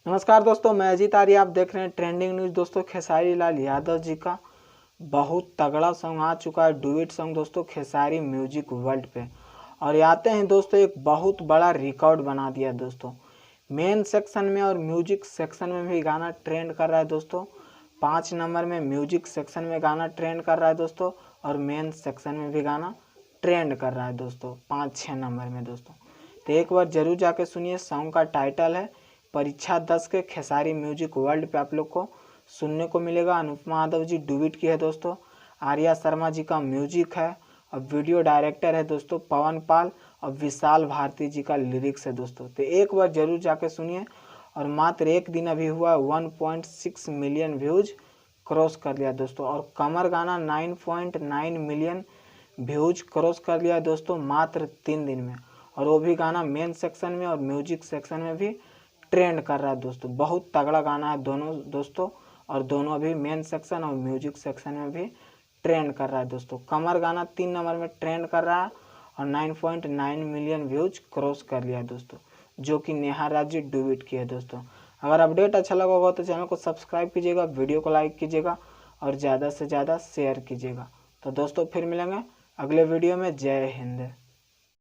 नमस्कार दोस्तों, मैं अजीत आर्य। आप देख रहे हैं ट्रेंडिंग न्यूज। दोस्तों, खेसारी लाल यादव जी का बहुत तगड़ा सॉन्ग आ चुका है, डुएट सॉन्ग दोस्तों खेसारी म्यूजिक वर्ल्ड पे। और आते हैं दोस्तों, एक बहुत बड़ा रिकॉर्ड बना दिया दोस्तों। मेन सेक्शन में और म्यूजिक सेक्शन में भी गाना ट्रेंड कर रहा है दोस्तों। 5 नंबर में म्यूजिक सेक्शन में गाना ट्रेंड कर रहा है दोस्तों, और मेन सेक्शन में भी गाना ट्रेंड कर रहा है दोस्तों 5-6 नंबर में दोस्तों। तो एक बार जरूर जाके सुनिए। सॉन्ग का टाइटल है परीक्षा 10 के खेसारी म्यूजिक वर्ल्ड पे आप लोग को सुनने को मिलेगा। अनुपमा यादव जी डुएट की है दोस्तों, आर्या शर्मा जी का म्यूजिक है, और वीडियो डायरेक्टर है दोस्तों पवन पाल, और विशाल भारती जी का लिरिक्स है दोस्तों। तो एक बार जरूर जाके सुनिए। और मात्र एक दिन अभी हुआ 1.6 मिलियन व्यूज क्रॉस कर लिया दोस्तों, और कमर गाना 9.9 मिलियन व्यूज क्रॉस कर लिया दोस्तों मात्र 3 दिन में। और वो भी गाना मेन सेक्शन में और म्यूजिक सेक्शन में भी ट्रेंड कर रहा है दोस्तों। बहुत तगड़ा गाना है दोनों दोस्तों, और दोनों भी मेन सेक्शन और म्यूजिक सेक्शन में भी ट्रेंड कर रहा है दोस्तों। कमर गाना 3 नंबर में ट्रेंड कर रहा है और 9.9 मिलियन व्यूज क्रॉस कर लिया है दोस्तों, जो कि नेहा राज डुएट की है दोस्तों। अगर अपडेट अच्छा लगा होगा तो चैनल को सब्सक्राइब कीजिएगा, वीडियो को लाइक कीजिएगा और ज़्यादा से ज़्यादा शेयर कीजिएगा। तो दोस्तों फिर मिलेंगे अगले वीडियो में। जय हिंद।